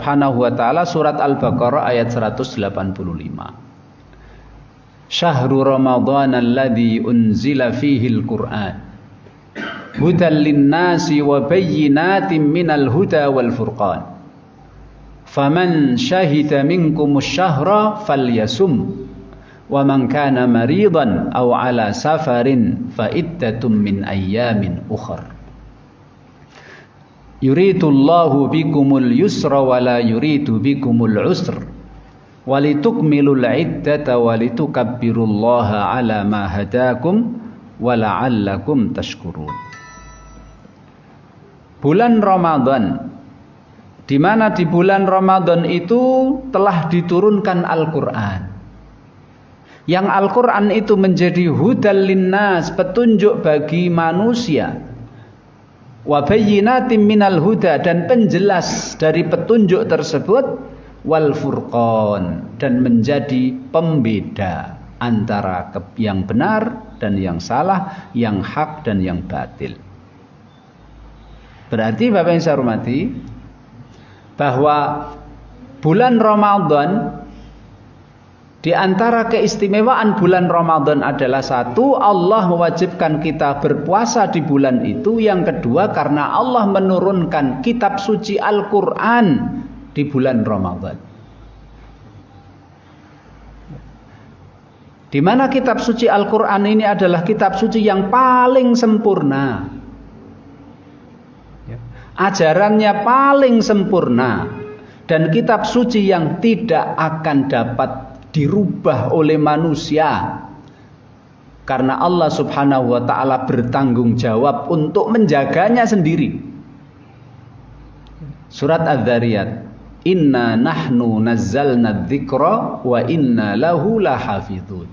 Subhanahu wa taala surat Al-Baqarah ayat 185. Syahrul Ramadhan alladzi unzila fihil Qur'an hudal linnasi wa bayyinatin minal huda wal furqan. Faman syahida minkumus syahra falyasum wa man kana maridan aw ala safarin fa iddatum min ayyamin ukhra. Yuridullahu bikumul yusra wa la yuridu bikumul usra walitukmilul iddata walitukabbirullaha ala ma hadakum wa la'allakum tashkurun. Bulan Ramadan, di mana di bulan Ramadan itu telah diturunkan Al-Qur'an. Yang Al-Qur'an itu menjadi hudal linnas, petunjuk bagi manusia. Wa bayyinatin minal huda, dan penjelas dari petunjuk tersebut, wal furqan, dan menjadi pembeda antara yang benar dan yang salah, yang hak dan yang batil. Berarti Bapak yang saya hormati, bahwa bulan Ramadan, di antara keistimewaan bulan Ramadan adalah satu, Allah mewajibkan kita berpuasa di bulan itu. Yang kedua, karena Allah menurunkan kitab suci Al-Quran di bulan Ramadan. Di mana kitab suci Al-Quran ini adalah kitab suci yang paling sempurna. Ajarannya paling sempurna. Dan kitab suci yang tidak akan dapat dirubah oleh manusia, karena Allah Subhanahu wa ta'ala bertanggung jawab untuk menjaganya sendiri. Surat Adz-Dzariyat, inna nahnu nazzalna dzikra wa inna lahu lahafizun.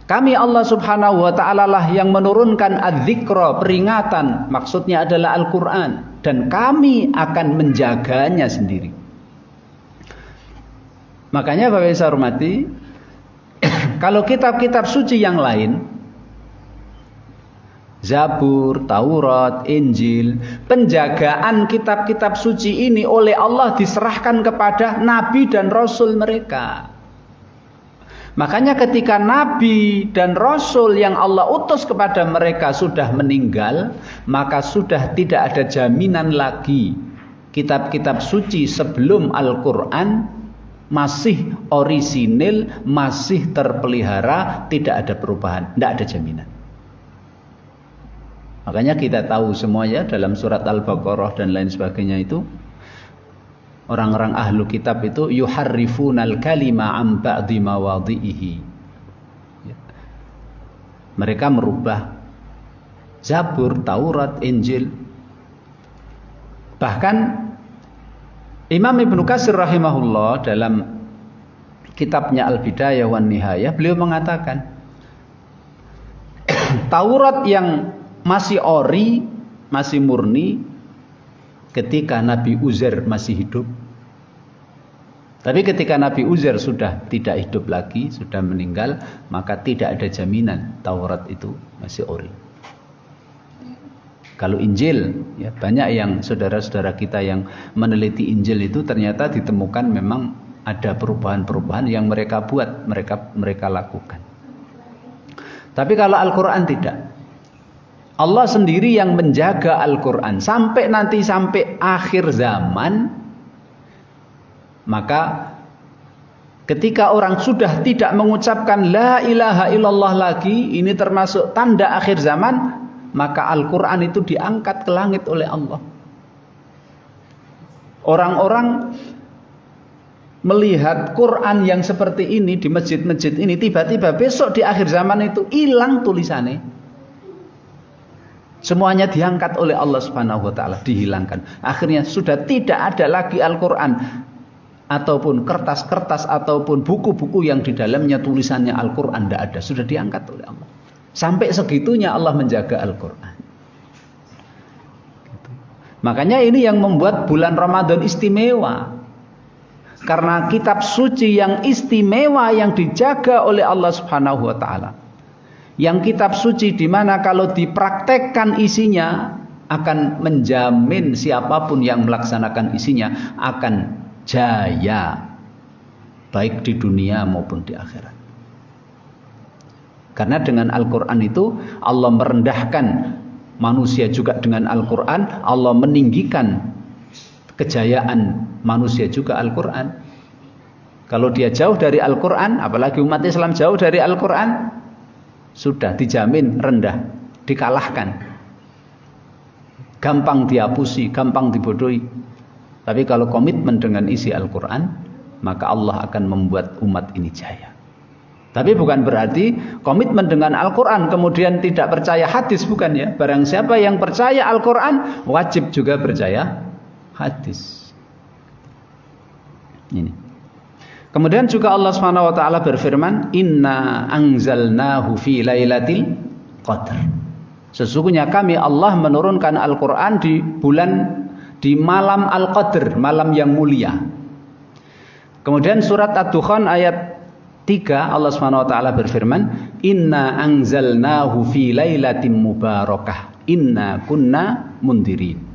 Kami Allah Subhanahu wa ta'ala lah yang menurunkan adz-dzikra, peringatan, maksudnya adalah Al-Quran, dan kami akan menjaganya sendiri. Makanya Bapak saya hormati, kalau kitab-kitab suci yang lain, Zabur, Taurat, Injil, penjagaan kitab-kitab suci ini oleh Allah diserahkan kepada nabi dan rasul mereka. Makanya ketika nabi dan rasul yang Allah utus kepada mereka sudah meninggal, maka sudah tidak ada jaminan lagi kitab-kitab suci sebelum Al-Quran masih orisinil, masih terpelihara, tidak ada perubahan, tidak ada jaminan. Makanya kita tahu semuanya dalam surat Al-Baqarah dan lain sebagainya itu, orang-orang ahlu kitab itu yuharrifunal kalima am ba'di mawadhihi. Mereka merubah Zabur, Taurat, Injil. Bahkan Imam Ibnu Katsir rahimahullah dalam kitabnya Al-Bidayah wan Nihayah, beliau mengatakan Taurat yang masih ori, masih murni ketika Nabi Uzair masih hidup. Tapi ketika Nabi Uzair sudah tidak hidup lagi, sudah meninggal, maka tidak ada jaminan Taurat itu masih ori. Kalau Injil, ya, banyak yang saudara-saudara kita yang meneliti Injil itu ternyata ditemukan memang ada perubahan-perubahan yang mereka buat, mereka lakukan. Tapi kalau Al-Quran tidak. Allah sendiri yang menjaga Al-Quran sampai akhir zaman. Maka ketika orang sudah tidak mengucapkan la ilaha illallah lagi, ini termasuk tanda akhir zaman, maka Al-Quran itu diangkat ke langit oleh Allah. Orang-orang melihat Quran yang seperti ini di masjid-masjid ini, tiba-tiba besok di akhir zaman itu hilang tulisannya. Semuanya diangkat oleh Allah Subhanahu wa ta'ala, dihilangkan. Akhirnya sudah tidak ada lagi Al-Quran, ataupun kertas-kertas, ataupun buku-buku yang di dalamnya tulisannya Al-Quran, tidak ada. Sudah diangkat oleh Allah. Sampai segitunya Allah menjaga Al-Quran. Makanya ini yang membuat bulan Ramadan istimewa. Karena kitab suci yang istimewa yang dijaga oleh Allah Subhanahu wa ta'ala. Yang kitab suci di mana kalau dipraktekkan isinya akan menjamin siapapun yang melaksanakan isinya akan jaya, baik di dunia maupun di akhirat. Karena dengan Al-Quran itu Allah merendahkan manusia juga dengan Al-Quran, Allah meninggikan kejayaan manusia juga Al-Quran. Kalau dia jauh dari Al-Quran, apalagi umat Islam jauh dari Al-Quran, sudah dijamin rendah, dikalahkan, gampang dihapusi, gampang dibodohi. Tapi kalau komitmen dengan isi Al-Quran, maka Allah akan membuat umat ini jaya. Tapi bukan berarti komitmen dengan Al-Quran kemudian tidak percaya hadis, bukan ya. Barang siapa yang percaya Al-Quran, wajib juga percaya hadis. Ini. Kemudian juga Allah SWT berfirman, Inna anzalnahu fi lailatul qadr. Sesungguhnya kami Allah menurunkan Al-Quran di malam Al-Qadr, malam yang mulia. Kemudian surat Ad-Dukhan ayat 3 Allah SWT berfirman, Inna anzalnahu fi lailatin mubarakah, inna kunna mundirin.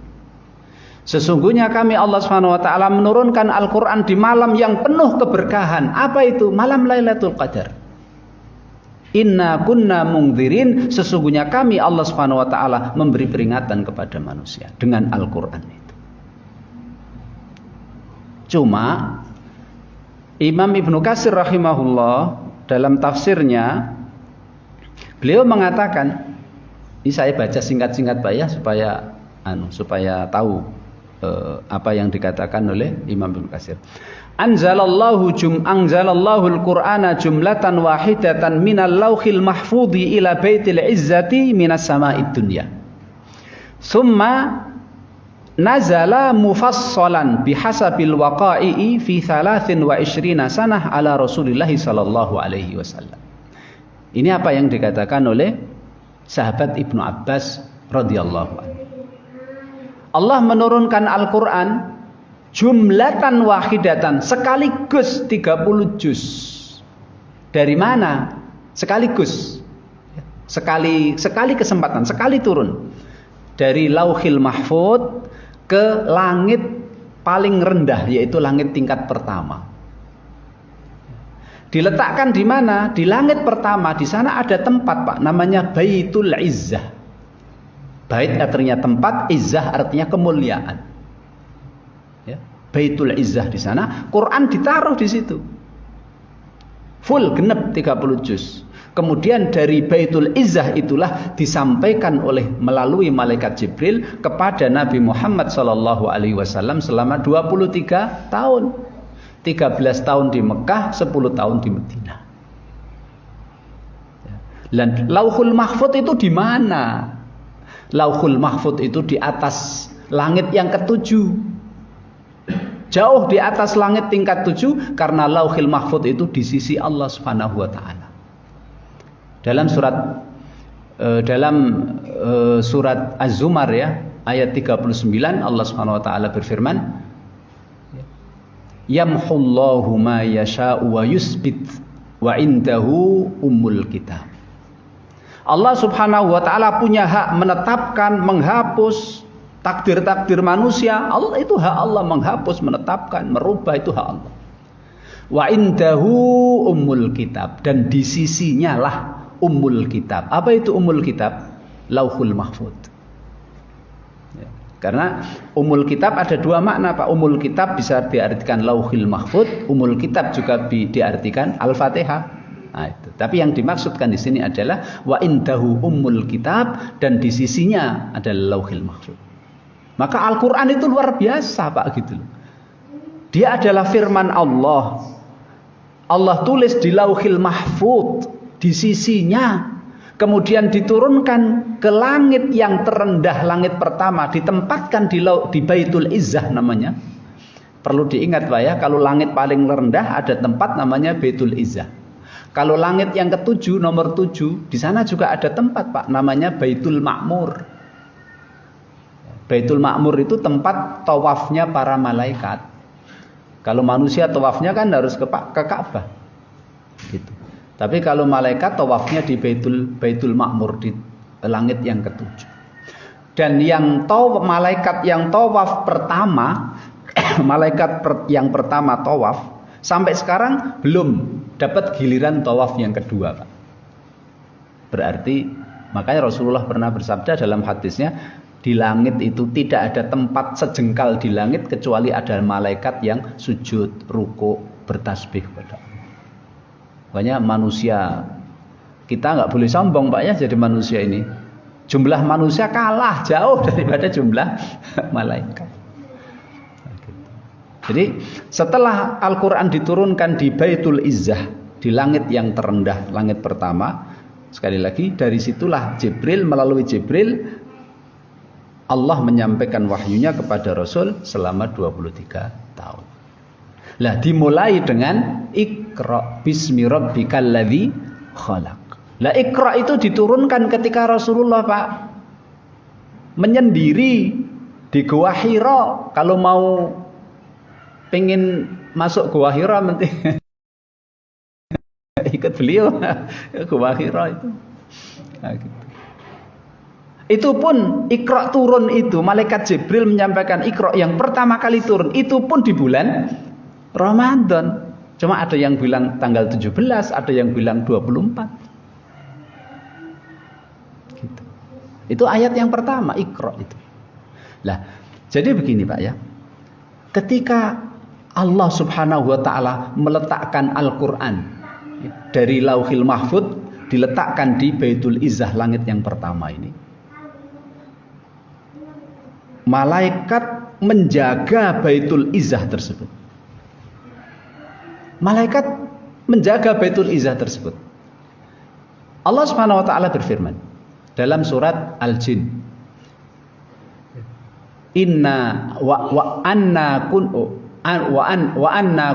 Sesungguhnya kami Allah SWT menurunkan Al-Quran di malam yang penuh keberkahan. Apa itu? Malam Lailatul Qadar. Inna kunna mundirin. Sesungguhnya kami Allah SWT memberi peringatan kepada manusia dengan Al-Quran itu. Cuma Imam Ibnu Katsir rahimahullah dalam tafsirnya, beliau mengatakan, ini saya baca singkat-singkat Pak ya, supaya tahu apa yang dikatakan oleh Imam Ibnu Katsir. Anzalallahu al-Qur'ana jumlatan wahidatan minal lauhil mahfudhi ila baitil izzati minas sama'id dunya. Summa nazala mufassalan bihasabil waqa'i fi 23 sanah ala Rasulillah sallallahu alaihi wasallam. Ini apa yang dikatakan oleh sahabat Ibnu Abbas radhiyallahu anhu. Allah menurunkan Al-Quran jumlatan wahidatan, sekaligus 30 juz. Dari mana? Sekaligus. Sekali kesempatan, sekali turun. Dari Lauhil Mahfud ke langit paling rendah, yaitu langit tingkat pertama. Diletakkan di mana? Di langit pertama. Di sana ada tempat, Pak, namanya Baitul Izzah. Bait artinya tempat, Izzah artinya kemuliaan. Ya, Baitul Izzah di sana, Quran ditaruh di situ. Full genep 30 juz. Kemudian dari Baitul Izzah itulah disampaikan melalui malaikat Jibril kepada Nabi Muhammad SAW selama 23 tahun. 13 tahun di Mekah, 10 tahun di Madinah. Dan Lauhul Mahfud itu di mana? Lauhul Mahfud itu di atas langit yang ketujuh. Jauh di atas langit tingkat 7, karena Lauhul Mahfud itu di sisi Allah Subhanahu wa taala. Dalam surat Az-Zumar ya, ayat 39 Allah Subhanahu wa taala berfirman, Yamhullahu ma yasha'u wa yusbit wa indahu ummul kitab. Allah Subhanahu wa taala punya hak menetapkan, menghapus takdir-takdir manusia. Allah itu hak Allah, menghapus, menetapkan, merubah, itu hak Allah. Wa indahu ummul kitab, dan di sisinya lah ummul kitab. Apa itu ummul kitab? Lauhul Mahfud. Ya, karena ummul kitab ada dua makna, Pak. Ummul kitab bisa diartikan Lauhul Mahfud, ummul kitab juga diartikan Al-Fatihah. Nah, itu. Tapi yang dimaksudkan di sini adalah wa indahu ummul kitab, dan di sisinya adalah Lauhil Mahfud. Maka Al-Quran itu luar biasa, Pak, gitu. Dia adalah firman Allah. Allah tulis di Lauhil Mahfud, di sisinya. Kemudian diturunkan ke langit yang terendah, langit pertama, ditempatkan di Baitul Izzah namanya. Perlu diingat, Pak ya, kalau langit paling rendah ada tempat namanya Baitul Izzah. Kalau langit yang ketujuh, nomor 7, di sana juga ada tempat, Pak, namanya Baitul Ma'mur. Baitul Ma'mur itu tempat tawafnya para malaikat. Kalau manusia tawafnya kan harus ke Ka'bah. Gitu. Tapi kalau malaikat tawafnya di Baitul Ma'mur, di langit yang ketujuh. Dan malaikat yang tawaf pertama, yang pertama tawaf, sampai sekarang belum dapat giliran tawaf yang kedua, Pak. Berarti makanya Rasulullah pernah bersabda dalam hadisnya, di langit itu tidak ada tempat sejengkal di langit kecuali ada malaikat yang sujud, ruku, bertasbih kepada Allah. Makanya manusia, kita nggak boleh sombong, Pak, ya, jadi manusia ini. Jumlah manusia kalah jauh daripada jumlah malaikat. Jadi setelah Al-Quran diturunkan di Baitul Izzah, di langit yang terendah, langit pertama, sekali lagi dari situlah melalui Jibril Allah menyampaikan wahyunya kepada Rasul selama 23 tahun. Lah dimulai dengan Iqra bismi rabbikal ladzi khalaq. Lah Iqra itu diturunkan ketika Rasulullah, Pak, menyendiri di Gua Hira. Kalau mau pengen masuk Gua Hira nanti ikut beliau Gua Hira itu. Nah, gitu. Itu pun Iqra turun itu, malaikat Jibril menyampaikan Iqra yang pertama kali turun itu pun di bulan Ramadan. Cuma ada yang bilang tanggal 17, ada yang bilang 24. Gitu. Itu ayat yang pertama, Iqra itu. Lah, jadi begini, Pak, ya. Ketika Allah Subhanahu wa taala meletakkan Al-Qur'an dari Lauhil Mahfuz diletakkan di Baitul Izzah, langit yang pertama ini. Malaikat menjaga Baitul Izzah tersebut. Malaikat menjaga Baitul Izzah tersebut. Allah Subhanahu wa taala berfirman dalam surat Al-Jin, Inna wa anna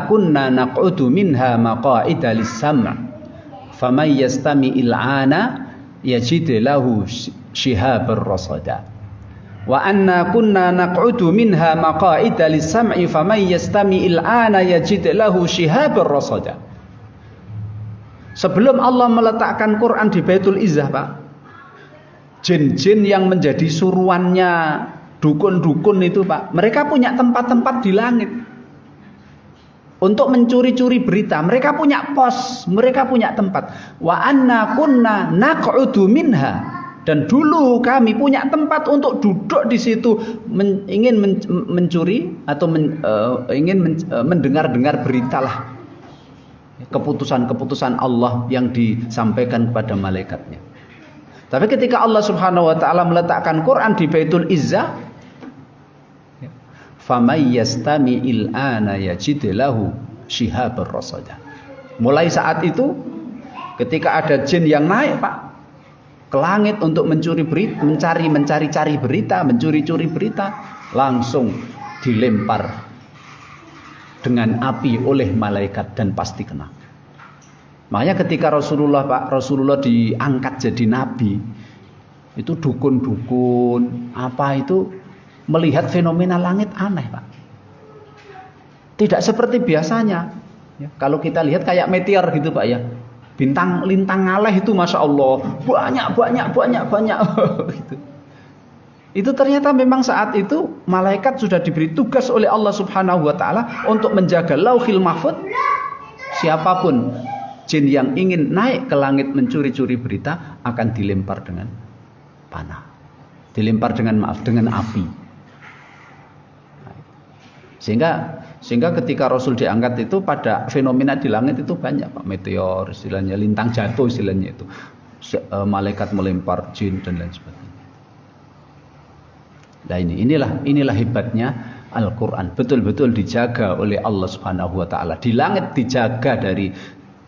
kunna naq'udu minha maqa'ida lis-sam' faman yastami'il 'ana yajid lahu shihaban rasada. Wa anna kunna naq'udu minha maqa'ida lis-sam'i faman yastami'il 'ana yajid lahu shihaban rasada. Sebelum Allah meletakkan Quran di Baitul Izzah, Pak, jin-jin yang menjadi suruannya dukun-dukun itu, Pak, mereka punya tempat-tempat di langit untuk mencuri-curi berita. Mereka punya pos, mereka punya tempat. Wa anna kunna naq'udu minha, dan dulu kami punya tempat untuk duduk di situ, ingin mencuri atau ingin mendengar-dengar beritalah keputusan-keputusan Allah yang disampaikan kepada malaikatnya. Tapi ketika Allah Subhanahu wa taala meletakkan Quran di Baitul Izzah, famay yastami'il ana yajid lahu shihabar rasada. Mulai saat itu ketika ada jin yang naik, Pak, ke langit untuk mencuri berita, mencari-cari berita, mencuri-curi berita, langsung dilempar dengan api oleh malaikat dan pasti kena. Makanya ketika Rasulullah diangkat jadi nabi, itu dukun-dukun apa itu melihat fenomena langit aneh, Pak. Tidak seperti biasanya. Ya, kalau kita lihat kayak meteor gitu, Pak, ya. Bintang lintang ngaleh itu masya Allah banyak gitu. Itu ternyata memang saat itu malaikat sudah diberi tugas oleh Allah Subhanahu wa taala untuk menjaga Lauhil Mahfuz. Siapapun jin yang ingin naik ke langit mencuri-curi berita akan dilempar dengan panah, dilempar dengan api. Sehingga ketika Rasul diangkat itu pada fenomena di langit itu banyak, Pak, meteor istilahnya, lintang jatuh istilahnya itu, malaikat melempar jin dan lain sebagainya. Nah inilah hebatnya Al-Quran, betul-betul dijaga oleh Allah Subhanahu wa taala. Di langit dijaga dari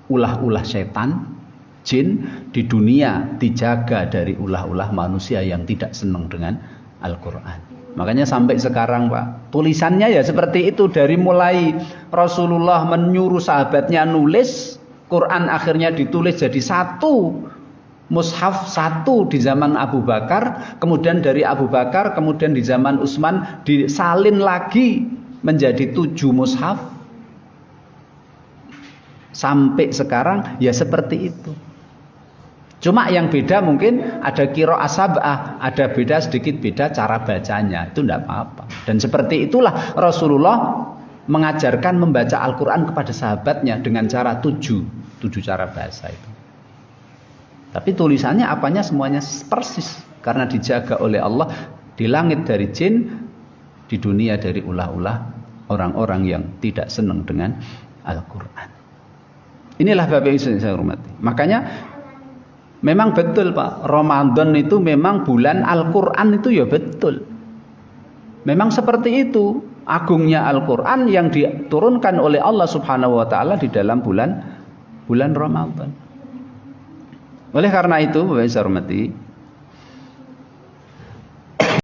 ulah-ulah setan, jin, di dunia dijaga dari ulah-ulah manusia yang tidak senang dengan Al-Quran. Makanya sampai sekarang, Pak, tulisannya ya seperti itu. Dari mulai Rasulullah menyuruh sahabatnya nulis, Quran akhirnya ditulis jadi satu mushaf, satu di zaman Abu Bakar, kemudian dari Abu Bakar, kemudian di zaman Utsman disalin lagi menjadi 7 mushaf. Sampai sekarang ya seperti itu. Cuma yang beda mungkin ada qiraah sab'ah, ada beda sedikit beda cara bacanya. Itu tidak apa-apa. Dan seperti itulah Rasulullah mengajarkan membaca Al-Quran kepada sahabatnya dengan cara 7 cara bahasa itu. Tapi tulisannya apanya semuanya persis. Karena dijaga oleh Allah di langit dari jin, di dunia dari ulah-ulah orang-orang yang tidak senang dengan Al-Quran. Inilah Bapak Ibu yang saya hormati. Makanya memang betul Pak, Ramadan itu memang bulan Al-Quran itu ya betul. Memang seperti itu agungnya Al-Quran yang diturunkan oleh Allah Subhanahu wa taala di dalam bulan Ramadan. Oleh karena itu Bapak Ibu saya hormati,